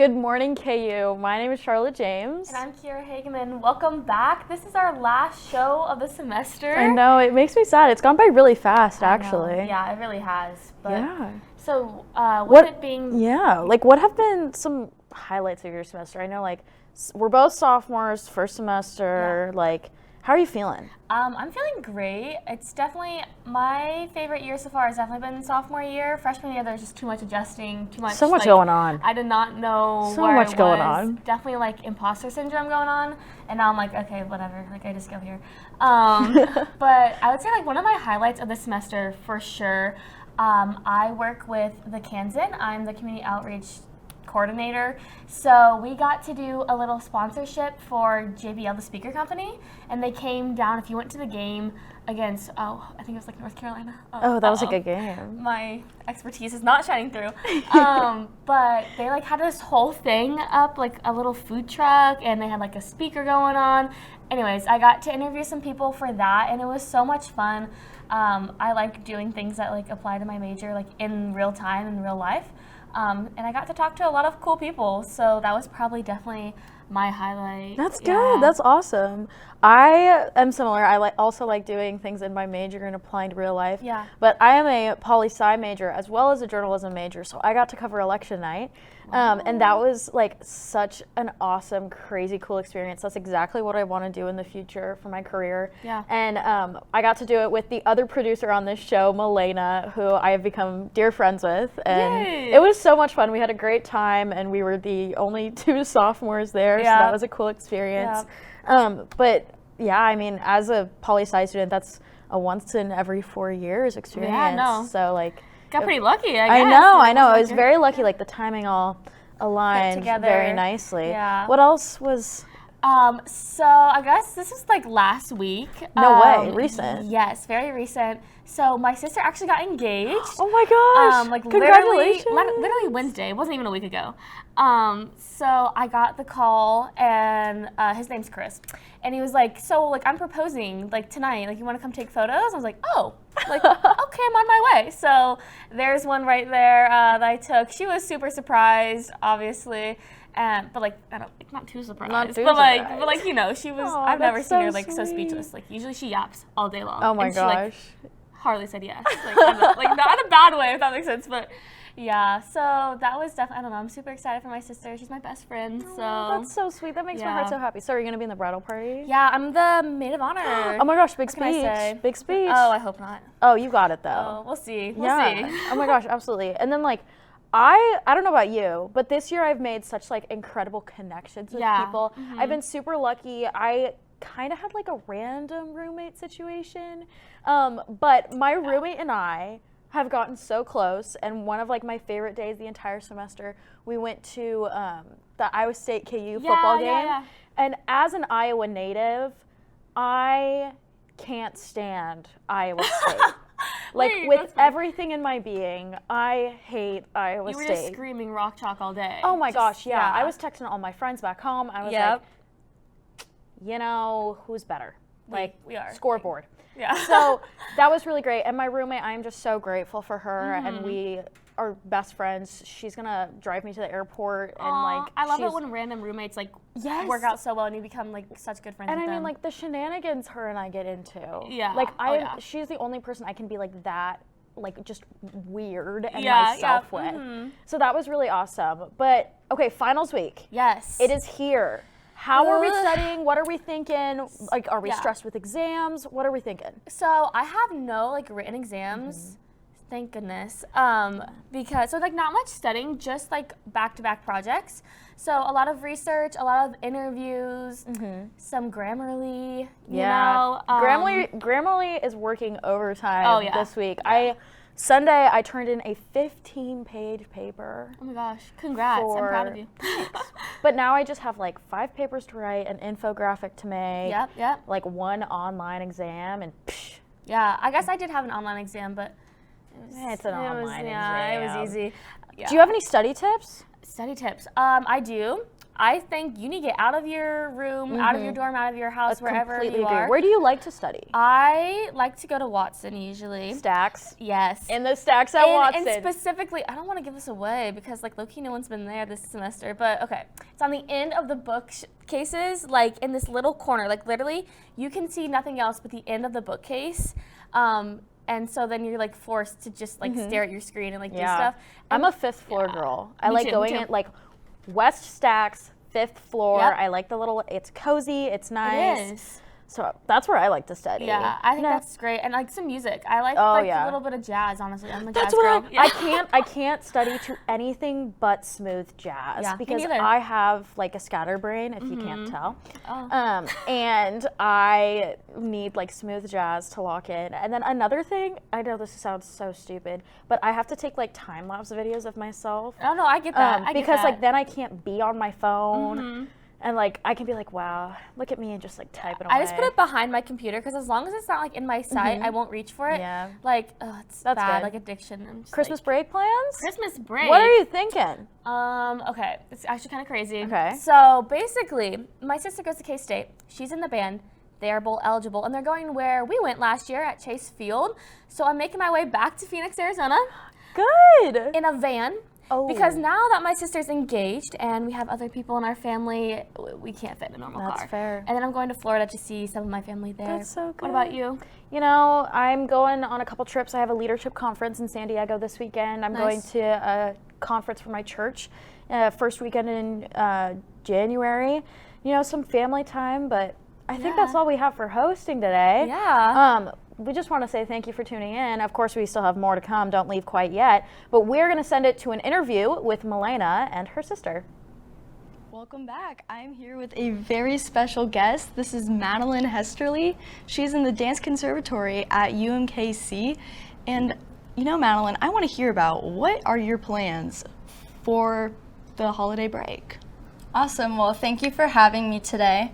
Good morning, KU. My name is Charlotte James. And I'm Kira Hageman. Welcome back. This is our last show of the semester. I know, it makes me sad. It's gone by really fast, actually. Yeah, it really has. But yeah. So, with it being... Yeah, like what have been some highlights of your semester? I know, like, we're both sophomores, first semester, like, how are you feeling? I'm feeling great. It's definitely, my favorite year so far has definitely been sophomore year. Freshman year, there's just too much adjusting, too much. So much going on. I did not know so where much I going was. on. Definitely like imposter syndrome going on. And now I'm like, okay, whatever. Like, I just go here. But I would say like one of my highlights of the semester for sure, I work with the Kansan. I'm the community outreach coordinator. So we got to do a little sponsorship for JBL, the speaker company, and they came down. If you went to the game against, I think it was like North Carolina. That was a good game. My expertise is not shining through. But they like had this whole thing up, like a little food truck, and they had like a speaker going on. Anyways, I got to interview some people for that, and it was so much fun. I like doing things that like apply to my major, like in real time, in real life. And I got to talk to a lot of cool people, so that was probably definitely my highlight. That's good. That's awesome. I am similar. I also like doing things in my major and applying to real life. Yeah. But I am a poli-sci major as well as a journalism major, so I got to cover election night. And that was like such an awesome, crazy, cool experience. That's exactly what I want to do in the future for my career. Yeah. And I got to do it with the other producer on this show, Milena, who I have become dear friends with. And Yay. it was so much fun. We had a great time, and we were the only two sophomores there, so that was a cool experience. Yeah. But yeah, I mean, as a poli-sci student, that's a once in every 4 years experience. Yeah, no. So like, Got pretty lucky, I guess. I know. I was very lucky. Like the timing all aligned together very nicely. Yeah. What else was? So I guess this was like last week. No way, recent. Yes, very recent. So my sister actually got engaged. Oh my gosh! Like Congratulations! literally Wednesday. It wasn't even a week ago. So I got the call, and his name's Chris, and he was like, "So like I'm proposing like tonight. Like you want to come take photos?" I was like, "Oh, like okay, I'm on my way." So there's one right there that I took. She was super surprised, obviously. But like I don't not too surprised. Not too but surprised. like you know, she was. Aw, I've never that's seen her so like so sweet. speechless. Like usually she yaps all day long. Oh my and gosh! She, like, hardly said yes. Like not in a bad way, if that makes sense. But yeah, so that was definitely. I don't know. I'm super excited for my sister. She's my best friend. So That's so sweet. That makes my heart so happy. So are you gonna be in the bridal party? yeah, I'm the maid of honor. Oh my gosh! Big What can I speech! say? Big speech! Oh, I hope not. Oh, you got it though. Oh, we'll see. We'll Yeah. see. Oh my gosh, absolutely. And then like I don't know about you, but this year I've made such like incredible connections with people. I've been super lucky. I kind of had like a random roommate situation. But my roommate and I have gotten so close, and one of like my favorite days the entire semester, we went to the Iowa State KU football game. Yeah. And as an Iowa native, I can't stand Iowa State. Like Wait, with everything in my being, I hate Iowa You were State. just screaming rock chalk all day. Oh my gosh, yeah. I was texting all my friends back home. I was like, you know, who's better? Like, we are. Scoreboard. Yeah. So that was really great. And my roommate, I'm just so grateful for her. And we are best friends. She's going to drive me to the airport. And like, I love it when random roommates like work out so well and you become like such good friends and with I them. mean, like the shenanigans her and I get into. Yeah. Like she's the only person I can be like that, like just weird and myself with. So that was really awesome. But okay, finals week. Yes. It is here. How are we studying? What are we thinking? Like, are we stressed with exams? What are we thinking? So I have no like written exams. Thank goodness. Because so like not much studying, just like back-to-back projects. So a lot of research, a lot of interviews, some Grammarly. You know, Grammarly is working overtime this week. Sunday I turned in a 15-page paper. Oh my gosh, congrats! I'm proud of you. But now I just have like 5 papers to write, an infographic to make. Yep. Like 1 online exam, and psh. Yeah, I guess I did have an online exam, but It's an online exam. Yeah, it was easy. Yeah. Do you have any study tips? Study tips. I do. I think you need to get out of your room, out of your dorm, out of your house, wherever you are. Where do you like to study? I like to go to Watson usually. Stacks? Yes. In the Stacks at Watson. And specifically, I don't want to give this away because like low-key no one's been there this semester, but okay. It's on the end of the bookcases, like in this little corner, like literally you can see nothing else but the end of the bookcase. And so then you're like forced to just like stare at your screen and like do stuff. I'm a 5th floor girl. I like going in like West Stacks, 5th floor. I like the little, it's cozy, it's nice. It is. So that's where I like to study. Yeah, I think that's great. And like some music. I like a little bit of jazz, honestly. I'm a jazz girl. I can't study to anything but smooth jazz because I have like a scatterbrain, if you can't tell. And I need like smooth jazz to lock in. And then another thing, I know this sounds so stupid, but I have to take like time-lapse videos of myself. Oh no, I get that. Because like then I can't be on my phone. And like I can be like, wow, look at me and just like type it away. I just put it behind my computer because as long as it's not like in my sight, I won't reach for it. Yeah. Like, it's bad, good. like addiction. Christmas break plans? Christmas break. What are you thinking? Okay, it's actually kind of crazy. Okay. So basically, my sister goes to K-State. She's in the band. They are both eligible, and they're going where we went last year at Chase Field. So I'm making my way back to Phoenix, Arizona. Good. In a van. Because now that my sister's engaged and we have other people in our family, we can't fit in a normal car. That's fair. And then I'm going to Florida to see some of my family there. That's so good. What about you? You know, I'm going on a couple trips. I have a leadership conference in San Diego this weekend. I'm going to a conference for my church first weekend in January. You know, some family time, but I think that's all we have for hosting today. Yeah. We just want to say thank you for tuning in. Of course, we still have more to come. Don't leave quite yet. But we're going to send it to an interview with Milena and her sister. Welcome back. I'm here with a very special guest. This is Madeline Hesterly. She's in the Dance Conservatory at UMKC. And you know, Madeline, I want to hear about what are your plans for the holiday break? Awesome. Well, thank you for having me today.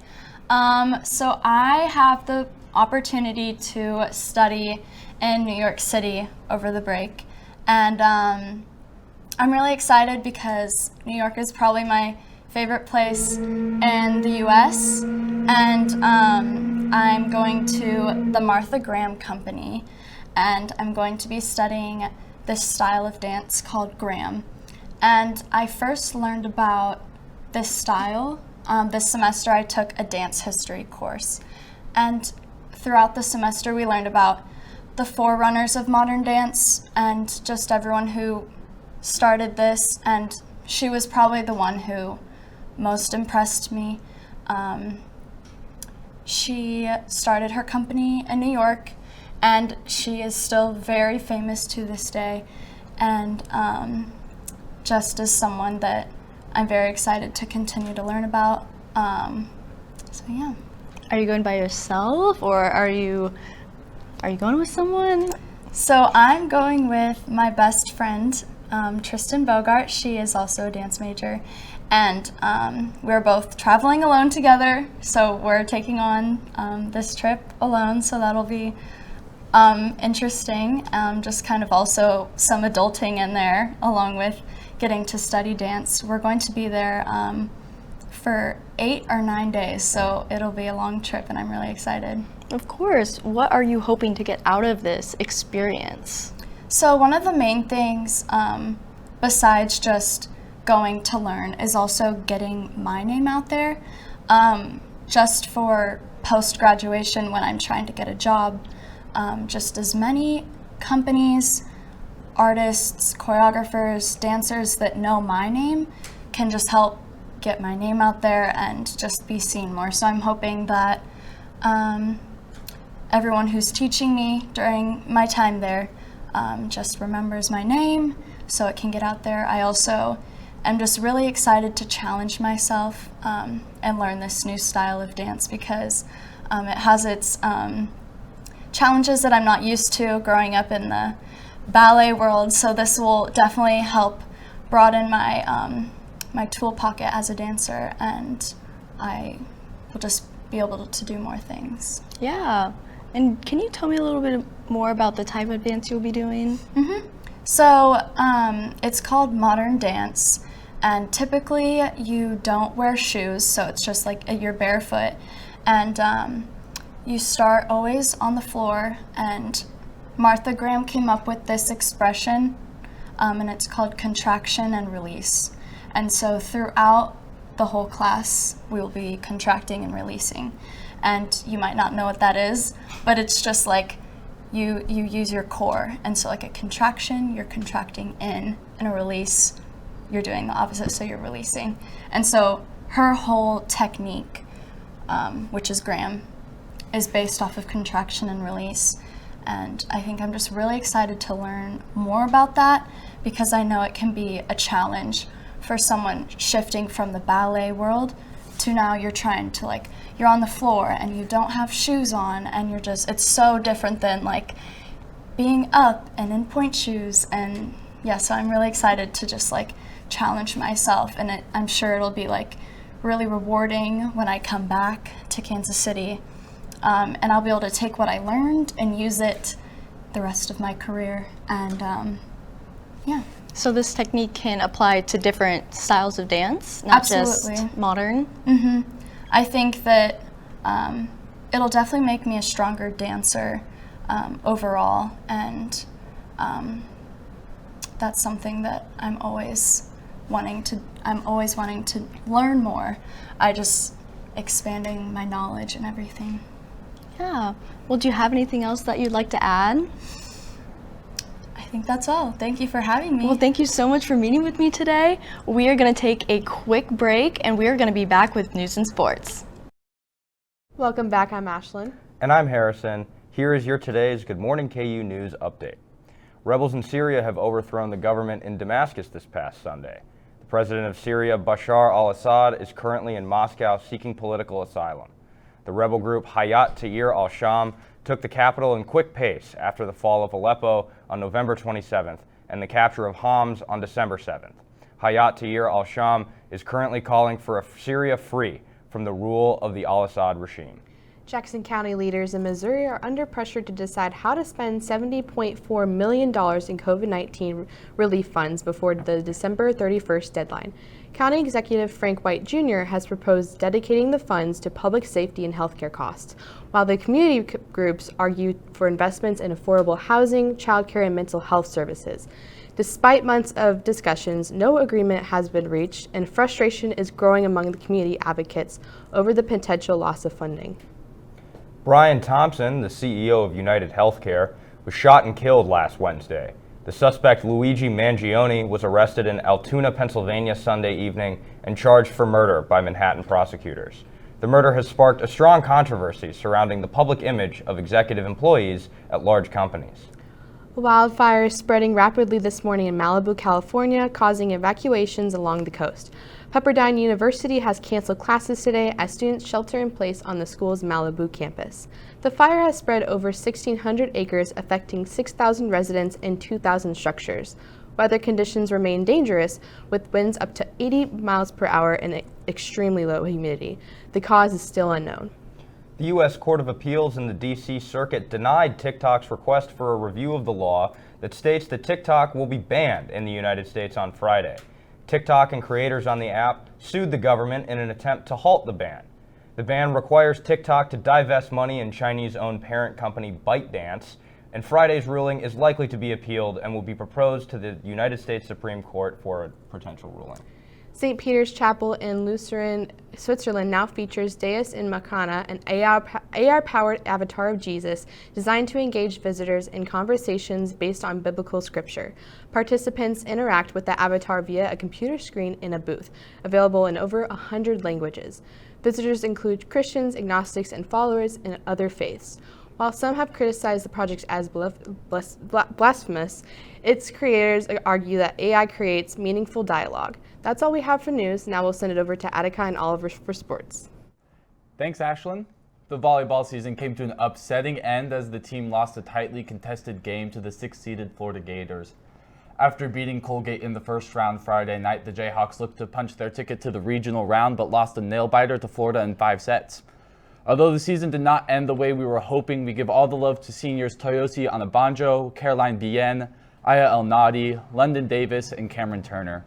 So I have the opportunity to study in New York City over the break, and I'm really excited because New York is probably my favorite place in the US, and I'm going to the Martha Graham Company, and I'm going to be studying this style of dance called Graham. And I first learned about this style this semester. I took a dance history course, and throughout the semester, we learned about the forerunners of modern dance and just everyone who started this, and she was probably the one who most impressed me. She started her company in New York, and she is still very famous to this day, and just as someone that I'm very excited to continue to learn about. So yeah. Are you going by yourself, or are you going with someone? So I'm going with my best friend, Tristan Bogart. She is also a dance major, and we're both traveling alone together. So we're taking on this trip alone. So that'll be interesting. Just kind of also some adulting in there, along with getting to study dance. We're going to be there for 8 or 9 days, so it'll be a long trip, and I'm really excited. Of course. What are you hoping to get out of this experience? So one of the main things, besides just going to learn, is also getting my name out there, just for post-graduation when I'm trying to get a job. Just as many companies, artists, choreographers, dancers that know my name can just help get my name out there and just be seen more. So I'm hoping that everyone who's teaching me during my time there just remembers my name so it can get out there. I also am just really excited to challenge myself and learn this new style of dance because it has its challenges that I'm not used to growing up in the ballet world. So this will definitely help broaden my my tool pocket as a dancer, and I will just be able to do more things. Yeah. And can you tell me a little bit more about the type of dance you'll be doing? So it's called modern dance, And typically you don't wear shoes, so it's just like you're barefoot. And you start always on the floor, and Martha Graham came up with this expression, and it's called contraction and release. And so throughout the whole class, we will be contracting and releasing. And you might not know what that is, but it's just like you use your core. And so like a contraction, you're contracting in, and a release, you're doing the opposite, so you're releasing. And so her whole technique, which is Graham, is based off of contraction and release. And I think I'm just really excited to learn more about that, because I know it can be a challenge for someone shifting from the ballet world to now you're trying to like, you're on the floor and you don't have shoes on, and you're just, it's so different than like being up and in point shoes. And yeah, so I'm really excited to just like challenge myself, and I'm sure it'll be like really rewarding when I come back to Kansas City. And I'll be able to take what I learned and use it the rest of my career. And yeah. So this technique can apply to different styles of dance, not Absolutely. just modern? Mm-hmm. I think that it'll definitely make me a stronger dancer overall, and that's something that I'm always wanting to learn more. Expanding my knowledge and everything. Yeah. Well, do you have anything else that you'd like to add? I think that's all. Thank you for having me. Well, thank you so much for meeting with me today. We are going to take a quick break, and we are going to be back with news and sports. Welcome back, I'm Ashlyn. And I'm Harrison. Here is your today's Good Morning KU News update. Rebels in Syria have overthrown the government in Damascus this past Sunday. The president of Syria, Bashar al-Assad, is currently in Moscow seeking political asylum. The rebel group Hayat Tahrir al-Sham took the capital in quick pace after the fall of Aleppo on November 27th and the capture of Homs on December 7th. Hayat Tahrir al-Sham is currently calling for a Syria free from the rule of the al-Assad regime. Jackson County leaders in Missouri are under pressure to decide how to spend $70.4 million in COVID-19 relief funds before the December 31st deadline. County Executive Frank White Jr. has proposed dedicating the funds to public safety and healthcare costs, while the community groups argue for investments in affordable housing, childcare, and mental health services. Despite months of discussions, no agreement has been reached, and frustration is growing among the community advocates over the potential loss of funding. Brian Thompson, the CEO of United Healthcare, was shot and killed last Wednesday. The suspect, Luigi Mangione, was arrested in Altoona, Pennsylvania Sunday evening and charged for murder by Manhattan prosecutors. The murder has sparked a strong controversy surrounding the public image of executive employees at large companies. Wildfires spreading rapidly this morning in Malibu, California, causing evacuations along the coast. Pepperdine University has canceled classes today as students shelter in place on the school's Malibu campus. The fire has spread over 1,600 acres, affecting 6,000 residents and 2,000 structures. Weather conditions remain dangerous, with winds up to 80 miles per hour and extremely low humidity. The cause is still unknown. The U.S. Court of Appeals in the D.C. Circuit denied TikTok's request for a review of the law that states that TikTok will be banned in the United States on Friday. TikTok and creators on the app sued the government in an attempt to halt the ban. The ban requires TikTok to divest money in Chinese-owned parent company ByteDance, and Friday's ruling is likely to be appealed and will be proposed to the United States Supreme Court for a potential ruling. St. Peter's Chapel in Lucerne, Switzerland now features Deus in Machana, an AR-powered avatar of Jesus designed to engage visitors in conversations based on biblical scripture. Participants interact with the avatar via a computer screen in a booth, available in over 100 languages. Visitors include Christians, agnostics, and followers in other faiths. While some have criticized the project as blasphemous, its creators argue that AI creates meaningful dialogue. That's all we have for news. Now we'll send it over to Attica and Oliver for sports. Thanks, Ashlyn. The volleyball season came to an upsetting end as the team lost a tightly contested game to the 6th-seeded Florida Gators. After beating Colgate in the first round Friday night, the Jayhawks looked to punch their ticket to the regional round but lost a nail-biter to Florida in 5 sets. Although the season did not end the way we were hoping, we give all the love to seniors Toyosi Anabanjo, Caroline Bien, Aya El Nadi, London Davis, and Cameron Turner.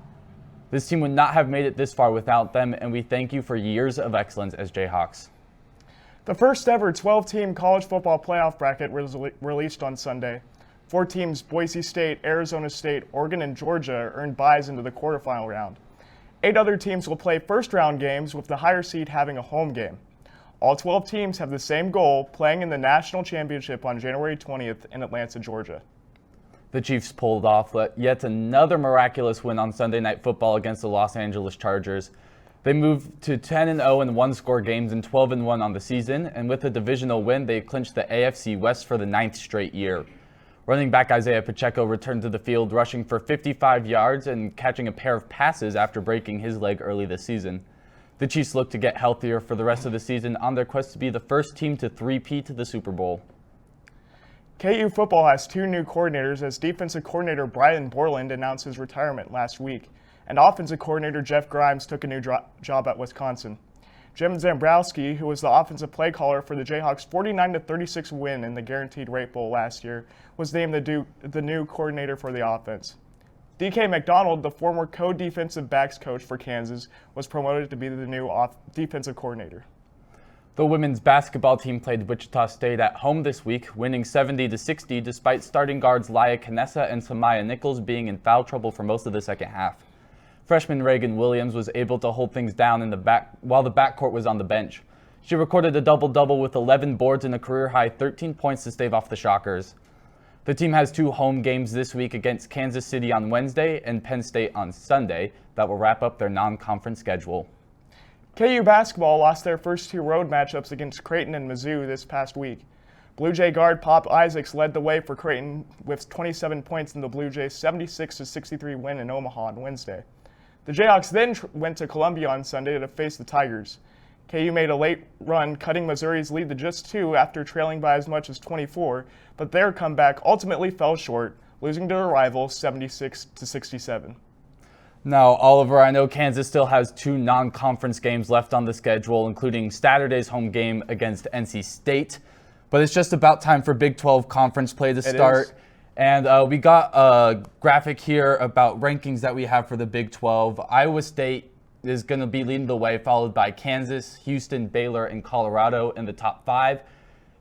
This team would not have made it this far without them, and we thank you for years of excellence as Jayhawks. The first ever 12-team college football playoff bracket was released on Sunday. 4 teams, Boise State, Arizona State, Oregon, and Georgia, earned byes into the quarterfinal round. 8 other teams will play first-round games, with the higher seed having a home game. All 12 teams have the same goal, playing in the national championship on January 20th in Atlanta, Georgia. The Chiefs pulled off yet another miraculous win on Sunday Night Football against the Los Angeles Chargers. They moved to 10-0 in one-score games and 12-1 on the season, and with a divisional win, they clinched the AFC West for the 9th straight year. Running back Isaiah Pacheco returned to the field, rushing for 55 yards and catching a pair of passes after breaking his leg early this season. The Chiefs look to get healthier for the rest of the season on their quest to be the first team to three-peat to the Super Bowl. KU football has 2 new coordinators as defensive coordinator Brian Borland announced his retirement last week, and offensive coordinator Jeff Grimes took a new job at Wisconsin. Jim Zambrowski, who was the offensive play caller for the Jayhawks' 49-36 win in the Guaranteed Rate Bowl last year, was named the new coordinator for the offense. DK McDonald, the former co-defensive backs coach for Kansas, was promoted to be the new defensive coordinator. The women's basketball team played Wichita State at home this week, winning 70-60 despite starting guards Laia Canessa and Samaya Nichols being in foul trouble for most of the second half. Freshman Reagan Williams was able to hold things down in the back while the backcourt was on the bench. She recorded a double-double with 11 boards and a career-high 13 points to stave off the Shockers. The team has 2 home games this week against Kansas City on Wednesday and Penn State on Sunday that will wrap up their non-conference schedule. KU basketball lost their first 2 road matchups against Creighton and Mizzou this past week. Blue Jay guard Pop Isaacs led the way for Creighton with 27 points in the Blue Jays' 76-63 win in Omaha on Wednesday. The Jayhawks then went to Columbia on Sunday to face the Tigers. KU made a late run, cutting Missouri's lead to just 2 after trailing by as much as 24, but their comeback ultimately fell short, losing to their rival 76-67. Now, Oliver, I know Kansas still has 2 non-conference games left on the schedule, including Saturday's home game against NC State. But it's just about time for Big 12 conference play to start. And we got a graphic here about rankings that we have for the Big 12. Iowa State is going to be leading the way, followed by Kansas, Houston, Baylor, and Colorado in the top 5.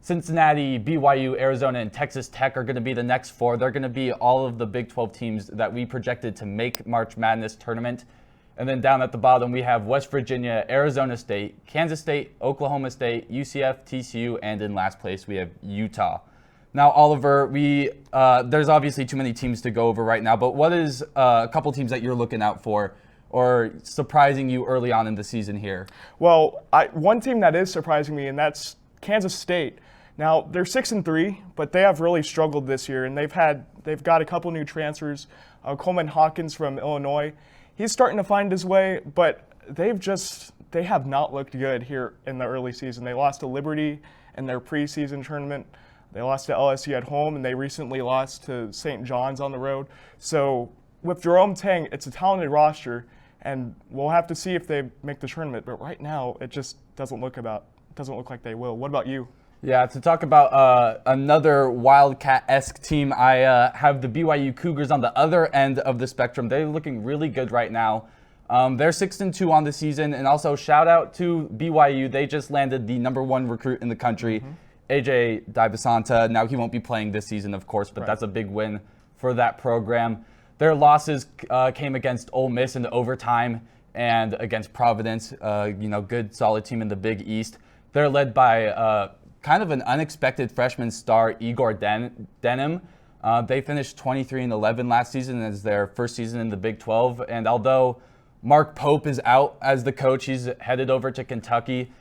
Cincinnati, BYU, Arizona, and Texas Tech are going to be the next 4. They're going to be all of the Big 12 teams that we projected to make March Madness tournament. And then down at the bottom, we have West Virginia, Arizona State, Kansas State, Oklahoma State, UCF, TCU, and in last place, we have Utah. Now, Oliver, there's obviously too many teams to go over right now, but what is a couple teams that you're looking out for or surprising you early on in the season here? Well, one team that is surprising me, and that's Kansas State. Now, they're 6-3, but they have really struggled this year, and they've got a couple new transfers. Coleman Hawkins from Illinois, he's starting to find his way, but they have not looked good here in the early season. They lost to Liberty in their preseason tournament. They lost to LSU at home, and they recently lost to St. John's on the road. So with Jerome Tang, it's a talented roster, and we'll have to see if they make the tournament. But right now, it just doesn't look like they will. What about you? Yeah, to talk about another Wildcat-esque team, I have the BYU Cougars on the other end of the spectrum. They're looking really good right now. They're 6-2 on the season, and also shout out to BYU. They just landed the #1 recruit in the country, AJ Divasanta. Now he won't be playing this season, of course, but that's a big win for that program. Their losses came against Ole Miss in overtime and against Providence. Good, solid team in the Big East. They're led by kind of an unexpected freshman star, Igor Denim. They finished 23-11 last season as their first season in the Big 12. And although Mark Pope is out as the coach, he's headed over to Kentucky.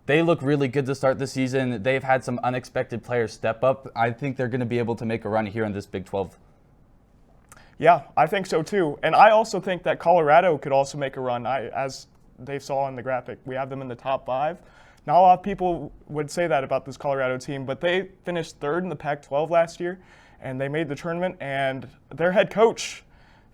They look really good to start the season. They've had some unexpected players step up. I think they're going to be able to make a run here in this Big 12. Yeah, I think so too. And I also think that Colorado could also make a run. As they saw in the graphic, we have them in the top 5. Not a lot of people would say that about this Colorado team, but they finished 3rd in the Pac-12 last year, and they made the tournament, and their head coach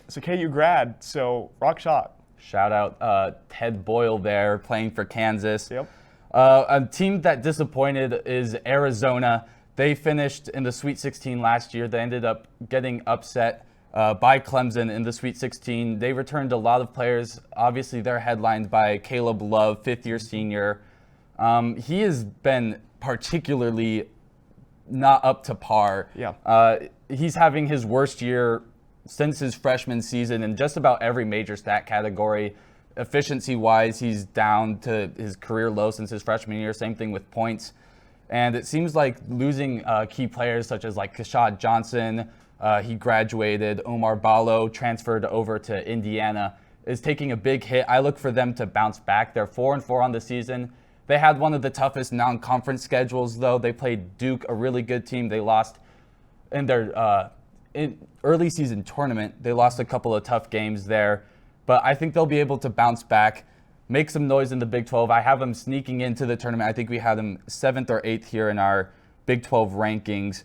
is a KU grad, so rock shot. Shout out Ted Boyle there playing for Kansas. Yep. A team that disappointed is Arizona. They finished in the Sweet 16 last year. They ended up getting upset by Clemson in the Sweet 16. They returned a lot of players. Obviously, they're headlined by Caleb Love, fifth-year senior. He has been particularly not up to par. Yeah. He's having his worst year since his freshman season in just about every major stat category. Efficiency-wise, he's down to his career low since his freshman year. Same thing with points. And it seems like losing key players such as like Kashad Johnson, he graduated, Omar Ballo transferred over to Indiana, is taking a big hit. I look for them to bounce back. They're 4-4 on the season. They had one of the toughest non-conference schedules, though. They played Duke, a really good team. They lost in their early season tournament. They lost a couple of tough games there. But I think they'll be able to bounce back, make some noise in the Big 12. I have them sneaking into the tournament. I think we had them 7th or 8th here in our Big 12 rankings.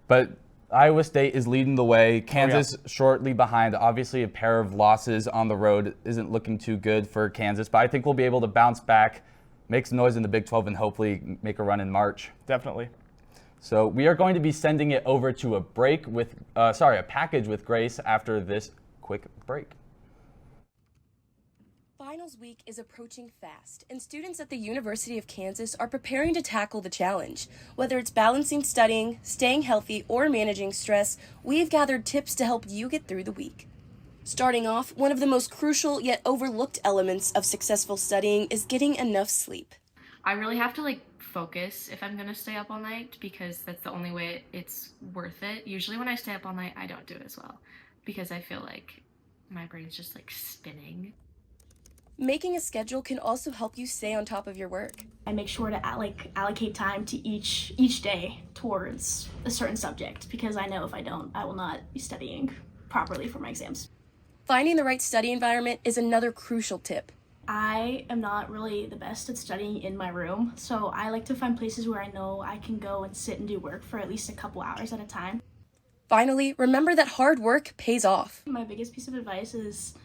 But Iowa State is leading the way. Kansas shortly behind. Obviously, a pair of losses on the road isn't looking too good for Kansas. But I think we'll be able to bounce back, make some noise in the Big 12, and hopefully make a run in March. Definitely. So we are going to be sending it over to a package with Grace after this quick break. Finals week is approaching fast, and students at the University of Kansas are preparing to tackle the challenge. Whether it's balancing studying, staying healthy, or managing stress, we've gathered tips to help you get through the week. Starting off, one of the most crucial yet overlooked elements of successful studying is getting enough sleep. I really have to focus if I'm going to stay up all night, because that's the only way it's worth it. Usually when I stay up all night, I don't do it as well because I feel like my brain's just spinning. Making a schedule can also help you stay on top of your work. I make sure to allocate time to each day towards a certain subject, because I know if I don't, I will not be studying properly for my exams. Finding the right study environment is another crucial tip. I am not really the best at studying in my room, so I like to find places where I know I can go and sit and do work for at least a couple hours at a time. Finally, remember that hard work pays off. My biggest piece of advice is,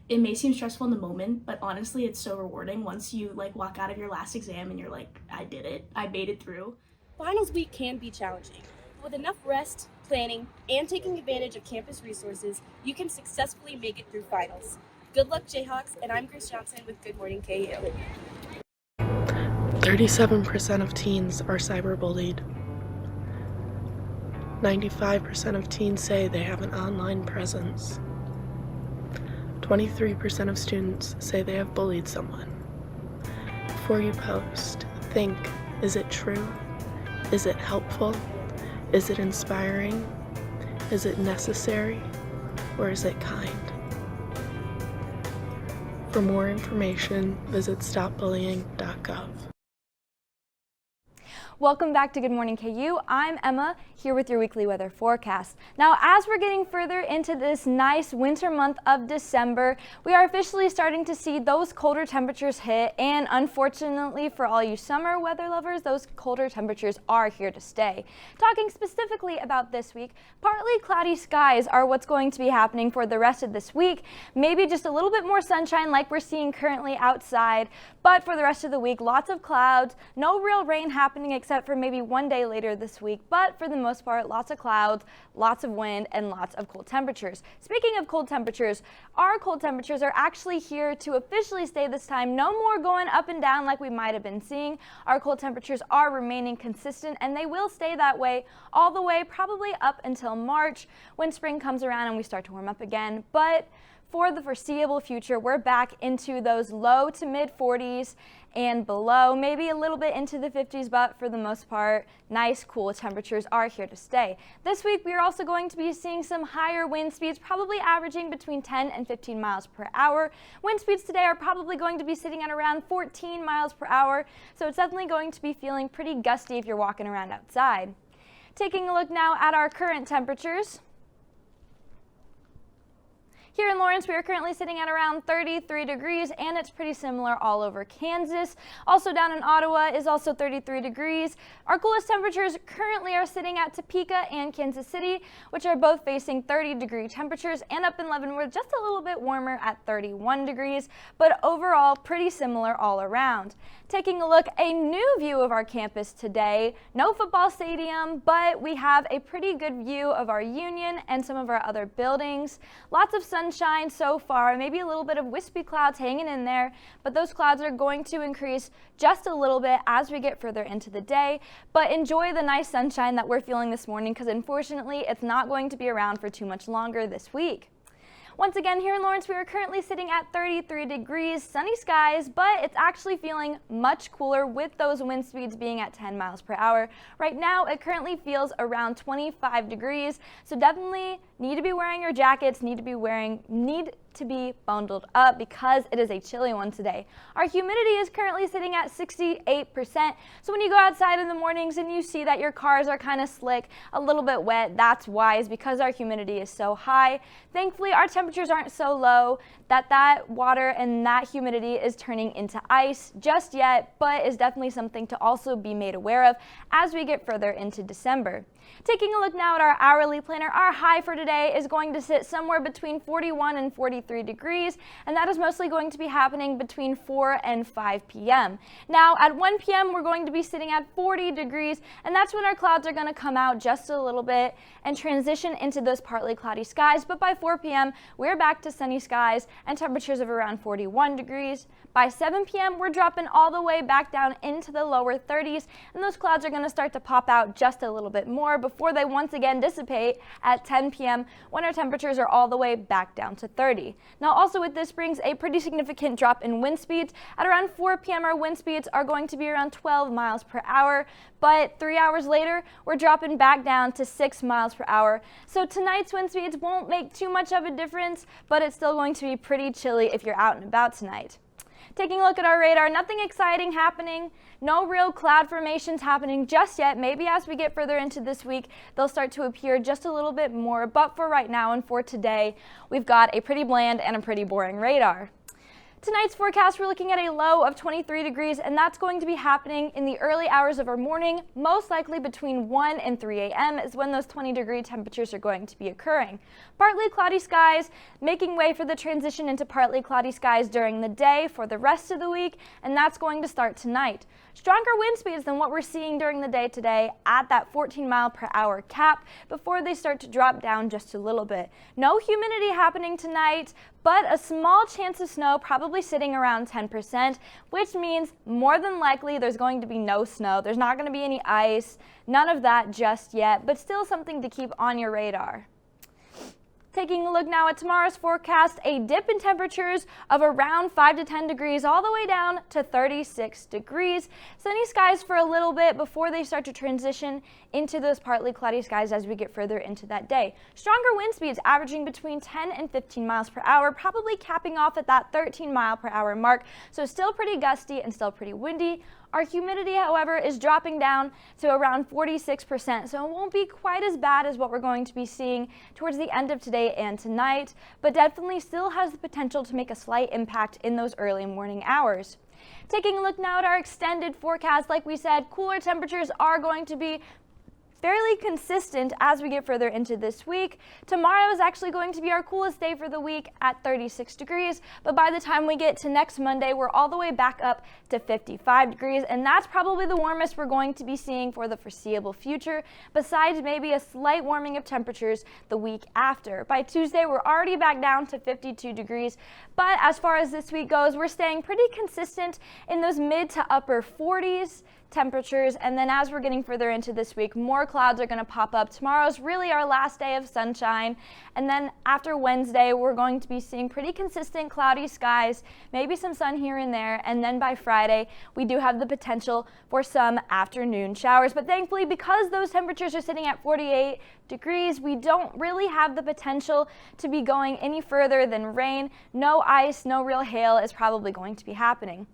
it may seem stressful in the moment, but honestly, it's so rewarding once you walk out of your last exam and you're like, I did it, I made it through. Finals week can be challenging. With enough rest, planning, and taking advantage of campus resources, you can successfully make it through finals. Good luck, Jayhawks, and I'm Grace Johnson with Good Morning KU. 37% of teens are cyberbullied. 95% of teens say they have an online presence. 23% of students say they have bullied someone. Before you post, think, is it true? Is it helpful? Is it inspiring? Is it necessary? Or is it kind? For more information, visit stopbullying.gov. Welcome back to Good Morning KU. I'm Emma, here with your weekly weather forecast. Now, as we're getting further into this nice winter month of December, we are officially starting to see those colder temperatures hit, and unfortunately for all you summer weather lovers, those colder temperatures are here to stay. Talking specifically about this week, partly cloudy skies are what's going to be happening for the rest of this week. Maybe just a little bit more sunshine like we're seeing currently outside, but for the rest of the week, lots of clouds, no real rain happening except for maybe one day later this week, but for the most part, lots of clouds, lots of wind, and lots of cold temperatures. Speaking of cold temperatures, our cold temperatures are actually here to officially stay this time. No more going up and down like we might have been seeing. Our cold temperatures are remaining consistent, and they will stay that way all the way probably up until March, when spring comes around and we start to warm up again. But for the foreseeable future, we're back into those low to mid 40s and below, maybe a little bit into the 50s, but for the most part, nice cool temperatures are here to stay. This week, we are also going to be seeing some higher wind speeds, probably averaging between 10 and 15 miles per hour. Wind speeds today are probably going to be sitting at around 14 miles per hour, so it's definitely going to be feeling pretty gusty if you're walking around outside. Taking a look now at our current temperatures. Here in Lawrence, we are currently sitting at around 33 degrees, and it's pretty similar all over Kansas. Also down in Ottawa is also 33 degrees. Our coolest temperatures currently are sitting at Topeka and Kansas City, which are both facing 30-degree temperatures, and up in Leavenworth, just a little bit warmer at 31 degrees, but overall pretty similar all around. Taking a look, a new view of our campus today. No football stadium, but we have a pretty good view of our Union and some of our other buildings. Lots of sunshine so far, maybe a little bit of wispy clouds hanging in there, but those clouds are going to increase just a little bit as we get further into the day. But enjoy the nice sunshine that we're feeling this morning, because unfortunately it's not going to be around for too much longer this week. Once again, here in Lawrence, we are currently sitting at 33 degrees, sunny skies, but it's actually feeling much cooler with those wind speeds being at 10 miles per hour. Right now, it currently feels around 25 degrees, so definitely need to be wearing your jackets, need to be bundled up because it is a chilly one today. Our humidity is currently sitting at 68%, so when you go outside in the mornings and you see that your cars are kind of slick, a little bit wet, that's why, is because our humidity is so high. Thankfully, our temperatures aren't so low that water and that humidity is turning into ice just yet, but is definitely something to also be made aware of as we get further into December. Taking a look now at our hourly planner, our high for today is going to sit somewhere between 41 and 43 degrees, and that is mostly going to be happening between 4 and 5 p.m. Now, at 1 p.m., we're going to be sitting at 40 degrees, and that's when our clouds are going to come out just a little bit and transition into those partly cloudy skies. But by 4 p.m., we're back to sunny skies and temperatures of around 41 degrees. By 7 p.m., we're dropping all the way back down into the lower 30s, and those clouds are going to start to pop out just a little bit more before they once again dissipate at 10 p.m. when our temperatures are all the way back down to 30. Now, also with this brings a pretty significant drop in wind speeds. At around 4 p.m., our wind speeds are going to be around 12 miles per hour, but 3 hours later, we're dropping back down to 6 miles per hour. So tonight's wind speeds won't make too much of a difference, but it's still going to be pretty chilly if you're out and about tonight. Taking a look at our radar, nothing exciting happening, no real cloud formations happening just yet. Maybe as we get further into this week, they'll start to appear just a little bit more, but for right now and for today, we've got a pretty bland and a pretty boring radar. Tonight's forecast, we're looking at a low of 23 degrees, and that's going to be happening in the early hours of our morning. Most likely between 1 and 3 a.m. is when those 20-degree temperatures are going to be occurring. Partly cloudy skies, making way for the transition into partly cloudy skies during the day for the rest of the week, and that's going to start tonight. Stronger wind speeds than what we're seeing during the day today at that 14-mile-per-hour cap before they start to drop down just a little bit. No humidity happening tonight, but a small chance of snow, probably sitting around 10%, which means more than likely there's going to be no snow. There's not going to be any ice, none of that just yet, but still something to keep on your radar. Taking a look now at tomorrow's forecast, a dip in temperatures of around 5 to 10 degrees all the way down to 36 degrees. Sunny skies for a little bit before they start to transition into those partly cloudy skies as we get further into that day. Stronger wind speeds averaging between 10 and 15 miles per hour, probably capping off at that 13-mile-per-hour mark, so still pretty gusty and still pretty windy. Our humidity, however, is dropping down to around 46%, so it won't be quite as bad as what we're going to be seeing towards the end of today and tonight, but definitely still has the potential to make a slight impact in those early morning hours. Taking a look now at our extended forecast, like we said, cooler temperatures are going to be fairly consistent as we get further into this week. Tomorrow is actually going to be our coolest day for the week at 36 degrees, but by the time we get to next Monday, we're all the way back up to 55 degrees, and that's probably the warmest we're going to be seeing for the foreseeable future, besides maybe a slight warming of temperatures the week after. By Tuesday, we're already back down to 52 degrees, but as far as this week goes, we're staying pretty consistent in those mid to upper 40s temperatures, and then as we're getting further into this week, more clouds are going to pop up. Tomorrow's really our last day of sunshine, and then after Wednesday, we're going to be seeing pretty consistent cloudy skies, maybe some sun here and there, and then by Friday, we do have the potential for some afternoon showers. But thankfully, because those temperatures are sitting at 48 degrees, we don't really have the potential to be going any further than rain. No ice, no real hail is probably going to be happening.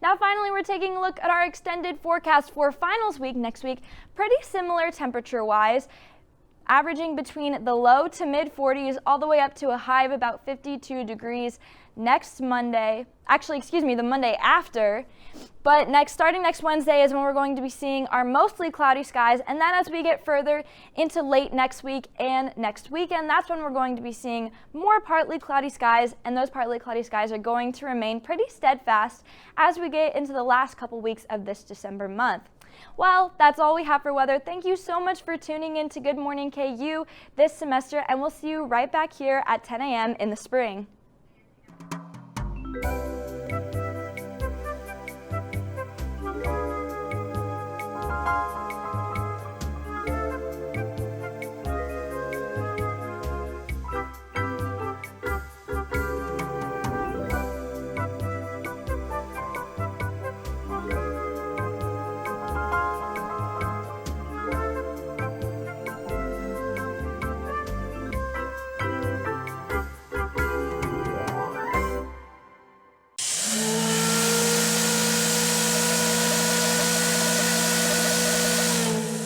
Now finally, we're taking a look at our extended forecast for finals week next week. Pretty similar temperature-wise. averaging between the low to mid 40s all the way up to a high of about 52 degrees next Monday. Actually, excuse me, the Monday after. But starting next Wednesday is when we're going to be seeing our mostly cloudy skies, and then as we get further into late next week and next weekend, that's when we're going to be seeing more partly cloudy skies, and those partly cloudy skies are going to remain pretty steadfast as we get into the last couple weeks of this December month. Well, that's all we have for weather. Thank you so much for tuning in to Good Morning KU this semester, and we'll see you right back here at 10 a.m. in the spring.